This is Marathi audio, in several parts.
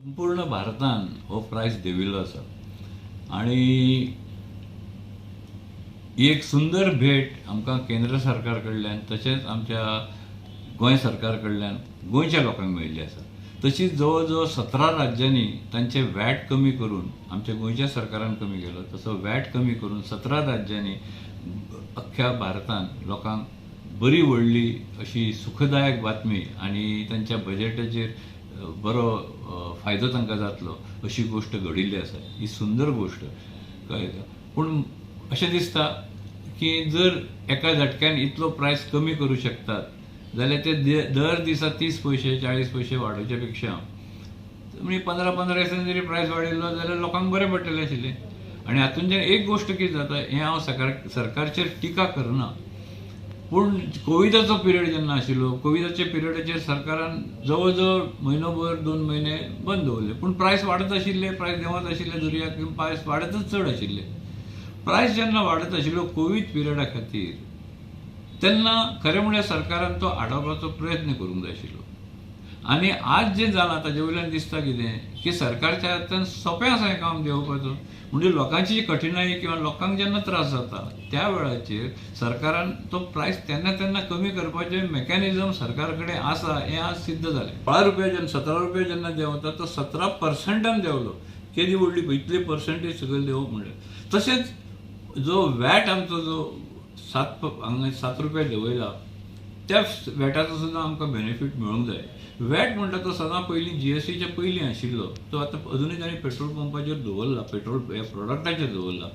संपूर्ण भारतान हो प्रायस देविल्लो आसा आणि ही एक सुंदर भेट आमकां केंद्र सरकार कडल्यान तशेंच आमच्या गोंय सरकार कडल्यान गोंयच्या लोकांक मेळिल्ली आसा. तशीच जवळ जवळ 17 राज्यांनी तांचे वॅट कमी करून आमच्या गोंयच्या सरकारान कमी केलो तसो वॅट कमी करून 17 राज्यांनी अख्ख्या भारतान लोकांक बरी व्हडली अशी सुखदायक बातमी आणि तांच्या बजेटाचेर बरो फायदो तांकां जातलो अशी गोष्ट घडिल्ली आसा. ही सुंदर गोष्ट कळ्ळें. पूण अशें दिसता की जर एका झटक्यान इतलो प्रायस कमी करूं शकतात जाल्यार ते दर दिसा 30 पैसे 40 पैसे वाडोवच्या पेक्षा म्हणजे 15-15 दिसांनी जरी प्रायस वाडयलो जाल्यार लोकांक बरें पडटलें आशिल्लें. आनी हातूंतल्यान एक गोष्ट कितें जाता हें हांव सरकारचेर टिका करना, पूण कोविडाचो पिरियड जेन्ना आशिल्लो कोविडाच्या पिरियडाचेर सरकारान जवळ जवळ म्हयनोभर 2 म्हयने बंद दवरले, पूण प्रायस वाडत आशिल्ले, प्रायस देंवत आशिल्ले दर्याक, प्रायस वाडतच चड आशिल्ले. प्रायस जेन्ना वाडत आशिल्लो कोवीड पिरियडा खातीर तेन्ना खरें म्हळ्यार सरकारान तो आडावपाचो प्रयत्न करूंक जाय आशिल्लो. आनी आज जें जालां ताजे वयल्यान दिसता कितें की सरकारच्या हातान सोंपें आसा हें काम देंवोवपाचो. म्हणजे लोकांची जी कठिनाई किंवा लोकांक जेन्ना त्रास जाता त्या वेळाचेर सरकारान तो प्रायस तेन्ना तेन्ना कमी करपाचें मेकॅनिझम सरकार कडेन आसा हें आज सिद्ध जालें. 12 रुपया जेन्ना 17 रुपया जेन्ना देंवता तो 17% देंवलो. केदी व्हडली इतली पर्संटेज सगळें देंवप म्हणल्यार. तशेंच जो वॅट आमचो जो 7 रुपया देंवयला त्या वॅटाचो सुद्दां आमकां बेनिफीट मेळूंक जाय. वॅट म्हणटा तो सदां पयलीं जीएसटीच्या पयलीं आशिल्लो तो आतां अजुनूय तांणी पेट्रोल पंपाचेर दवरला, पेट्रोल ह्या प्रोडक्टाचेर दवरला.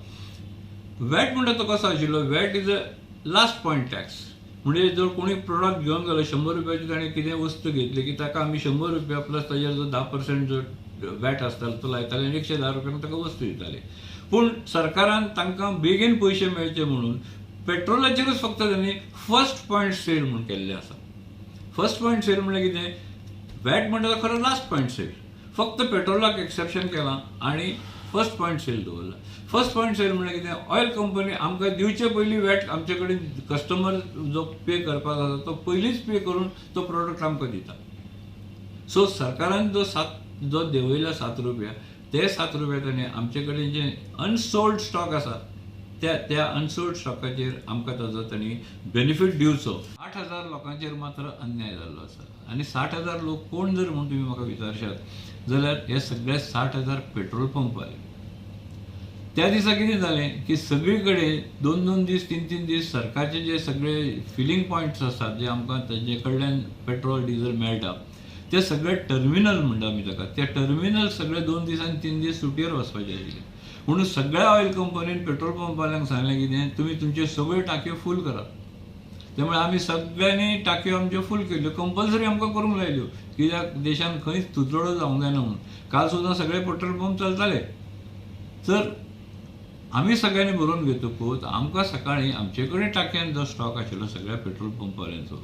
वॅट म्हणटा तो कसो आशिल्लो, watt is a last point tax. म्हणजे जर कोणी प्रोडक्ट घेवन गेलो 100 रुपयाची ताणें कितें वस्तू घेतली की ताका आमी 100 रुपया प्लस ताजेर जो 10% जो वॅट आसतालो तो लायताले आनी 110 रुपयांक ताका वस्तू दिताले. पूण सरकारान तांकां बेगीन पयशे मेळचे म्हणून पेट्रोलाचेरूच फक्त त्यांनी फर्स्ट पॉयंट सेल म्हणून केल्लें आसा. फर्स्ट पॉयंट सेल म्हणजे कितें, वॅट म्हणटा तो खरो लास्ट पॉयंट सेल, फक्त पेट्रोलाक एक्सेप्शन केलां आनी फर्स्ट पॉयंट सेल दवरला. फर्स्ट पॉयंट सेल म्हणजे कितें, ऑयल कंपनी आमकां दिवचे पयलीं वॅट आमचे कडेन कस्टमर जो पे करपाक आसा तो पयलींच पे करून तो प्रोडक्ट आमकां दिता. सो सरकारान जो देंवयला 7 रुपया ते 7 रुपया ताणें आमचे कडेन जे अनसोल्ड स्टॉक आसा त्या अनसोल्ड स्टॉकाचेर आमकां ताजो तांणी बेनिफीट दिवचो. 60,000 लोकांचेर मात्र अन्याय जाल्लो आसा. आनी 60,000 लोक कोण जर म्हणून तुमी म्हाका विचारशात जाल्यार हे सगळे 60,000 पेट्रोल पंप आले. त्या दिसा कितें जालें की सगळी कडेन 2-2 दीस 3-3 दीस सरकारचे जे सगळे फिलिंग पॉयंट्स आसात जे आमकां ताजे कडल्यान पेट्रोल डिझल मेळटा ते सगळे टर्मिनल म्हणटा आमी ताका, ते टर्मिनल सगळे 2 दीस आनी 3 दीस सुटयेर वचपाचे आशिल्ले. म्हणून सगळ्या ऑयल कंपनीन पेट्रोल पंपाल्यांक सांगलें कितें, तुमी तुमच्यो सगळ्यो टांक्यो फूल करात. त्यामुळे आमी सगळ्यांनी टांक्यो आमच्यो फूल केल्ल्यो, कंपल्सरी आमकां करूंक लायल्यो कित्याक देशान खंयच तुतडो जावंक जायना म्हणून. काल सुद्दां सगळे पेट्रोल पंप चलताले. तर आमी सगळ्यांनी बरोवन घेतकूच आमकां सकाळीं आमचे कडेन टांक्यान जो स्टॉक आशिल्लो सगळ्या पेट्रोल पंपावाल्यांचो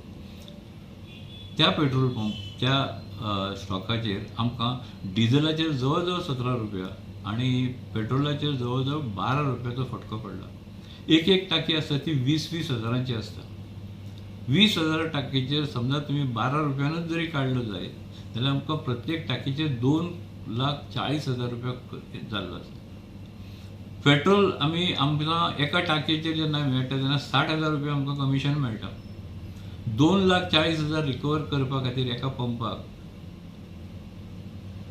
त्या पेट्रोल पंप त्या स्टॉकाचेर आमकां डिझलाचेर जवळ जवळ 17 रुपया आणि पेट्रोलाचेर जवळ जवळ 12 रुपयाचो फटको पडला. एक टाकी आसता ती 20-20 हजारांची आसता. 20,000 टाकीचेर समजा तुम्ही 12 रुपयानूच जरी काडलो जायत जाल्यार आमकां प्रत्येक टाकीचेर 2,40,000 रुपया जाल्लो आसा. पेट्रोल आमकां एका टाकयेचेर जेन्ना मेळटा तेन्ना 60,000 रुपया आमकां कमिशन मेळटा. 2,40,000 रिकवर करपा खातीर एका पंपाक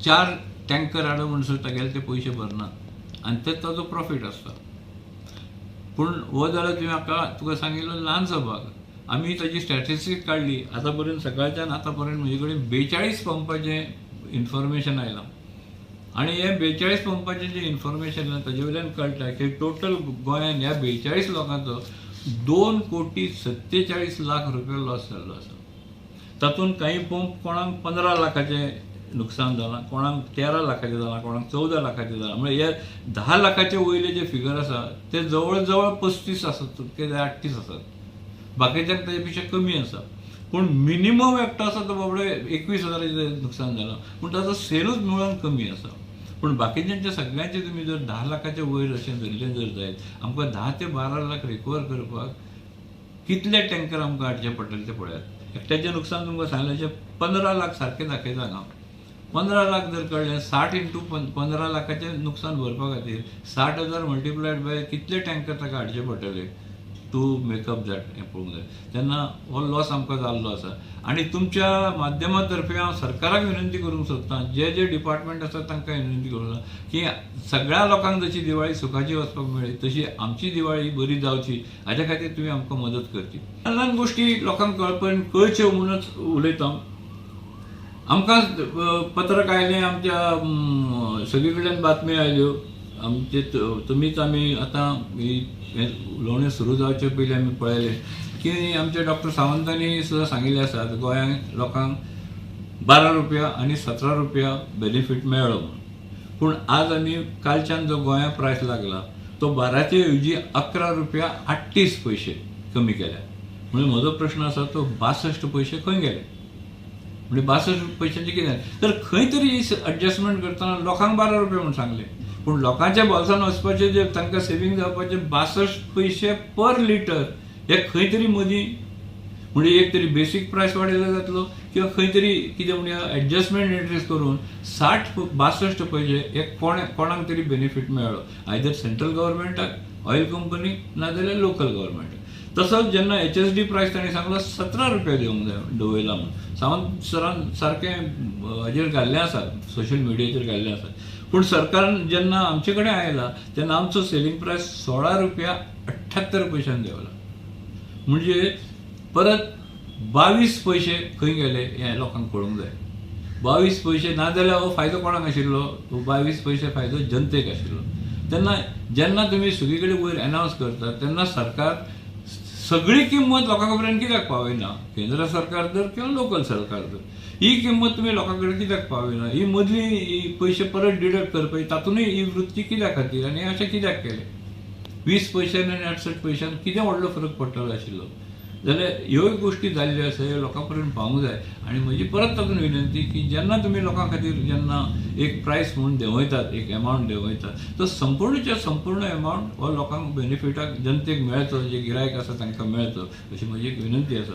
4 टँकर हाडप म्हणसर तागेले ते पयशे भरनात आनी ते ताजो प्रॉफीट आसता. पूण हो जालो तुका सांगिल्लो ल्हानसो भाग. आमी ताची स्टॅटिस्टीक काडली आतां पर्यंत सकाळच्यान आतां पर्यंत म्हजे कडेन 42 पंपाचें इन्फॉर्मेशन आयलां आनी हे 42 पंपाचें जें इन्फॉर्मेशन ताजे वयल्यान कळटा की टोटल गोंयांत ह्या 42 लोकांचो 2,47,00,000 रुपया लॉस जाल्लो आसा. तातूंत काही पंप कोणाक 15 लाखाचें नुकसान जालां, कोणाक 13 लाखाचें जालां, कोणाक 14 लाखाचें जालां. म्हणजे हे 10 लाखाचे वयले जे फिगर आसा ते जवळ जवळ 35 आसात ते 38 आसात. बाकीच्यांक ताचे पेक्षा कमी आसा. पूण मिनिमम एकटो आसा तो बाबडो 21,000 नुकसान जालां पूण ताचो सेलूच मेळून कमी आसा. पूण बाकीच्यांचे सगळ्यांचे तुमी जर 10 लाखाचे वयर अशें धरलें जर जायत आमकां 10 ते 12 लाख रिकवर करपाक कितले टँकर आमकां हाडचे पडटले ते पळयात. एकट्याचें नुकसान तुमकां सांगलें अशें 15 लाख सारकें दाखयता हांगा. 15 लाख जर कळले 60 इंटू 15 लाखाचे नुकसान भरपा खातीर 60,000 मल्टिप्लायड बाय कितले टँकर ताका हाडचे पडटले टू मेकअप दॅट हें पळोवंक जाय. तेन्ना हो लॉस आमकां जाल्लो आसा आनी तुमच्या माध्यमातर्फे हांव सरकाराक विनंती करूंक सोदतां, जे जे डिपार्टमेंट आसा तांकां विनंती करूं की सगळ्या लोकांक जशी दिवाळी सुखाची वचपाक मेळ्ळी तशी आमची दिवाळी बरी जावची हाच्या खातीर तुमी आमकां मदत करची. ल्हान गोश्टी लोकांक कळच्यो म्हणूनच उलयतां. आमकां पत्रक आयलें, आमच्या सगळे कडल्यान बातम्यो आयल्यो, आमचे तुमीच आमी आतां उलोवणें सुरू जावचे पयलीं आमी पळयलें की आमच्या डॉक्टर सावंतांनी सुद्दां सांगिल्लें आसा गोंयांत लोकांक 12 रुपया आनी 17 रुपया बेनिफीट मेळ्ळो म्हणून. पूण आज आमी कालच्यान जो गोंयांत प्रायस लागला तो 12चे ऐवजी 11 रुपया 38 पयशे कमी केल्या. म्हणजे म्हजो प्रश्न आसा तो 62 पयशे खंय गेले? म्हणजे 62 पयशांचे कितें? तर खंय तरी एडजस्टमेंट करतना लोकांक 12 रुपया म्हणून सांगले, पूण लोकांच्या बोल्सान वचपाचे जे तांकां सेव्हिंग जावपाचे 62 पयशे पर लिटर हे खंय तरी मदीं म्हणजे एक तरी बेसीक प्रायस वाडयलो जातलो किंवा खंय तरी कितें म्हणजे एडजस्टमेंट इंट्रेस्ट करून 62 पयशे एक कोणाक तरी बेनिफीट मेळ्ळो, आयदर सेंट्रल गव्हर्मेंटाक, ऑयल कंपनी नाजाल्यार लोकल गव्हर्मेंटाक. तसोच जेन्ना HSD प्रायस ताणें सांगलो 17 रुपया दिवंक जाय दवयला म्हणून, सावंत सरान सारकें हाजेर घाल्लें आसा, सोशल मिडियाचेर घाल्लें आसा. पूण सरकारान जेन्ना आमचे कडेन आयला तेन्ना आमचो सेलिंग प्रायस 16 रुपया 78 पयशांनी देंवला. म्हणजे परत 22 पयशे खंय गेले हें लोकांक कळूंक जाय. 22 पयशे नाजाल्यार हो फायदो कोणाक आशिल्लो? 22 पयशे फायदो जनतेक आशिल्लो. तेन्ना जेन्ना तुमी सगळे कडेन वयर अनावन्स करता तेन्ना सरकार सगळी किंमत लोकां पर्यंत कित्याक पावयना? केंद्र सरकार जर किंवा लोकल सरकार जर ही किंमत तुमी लोकां कडेन कित्याक पावयना? ही मदली पयशे परत डिडक्ट करपाची तातूंतय ही वृत्ती कित्याक खातीर आनी अशें कित्याक केलें? 20 पयशांनी आनी 68 पयशांनी कितें व्हडलो फरक पडटलो आशिल्लो? जाल्यार ह्यो गोश्टी जाल्ल्यो आसा ह्यो लोकां पर्यंत पावूंक जाय. आनी म्हजी परत तातूंत विनंती की जेन्ना तुमी लोकां खातीर जेन्ना एक प्रायस म्हणून देंवयतात, एक एमावंट देंवयतात, तो संपूर्णच्या संपूर्ण एमावंट हो लोकांक बेनिफिटाक जनतेक मेळचो, जे गिरायक आसा तांकां मेळचो अशी म्हजी एक विनंती आसा.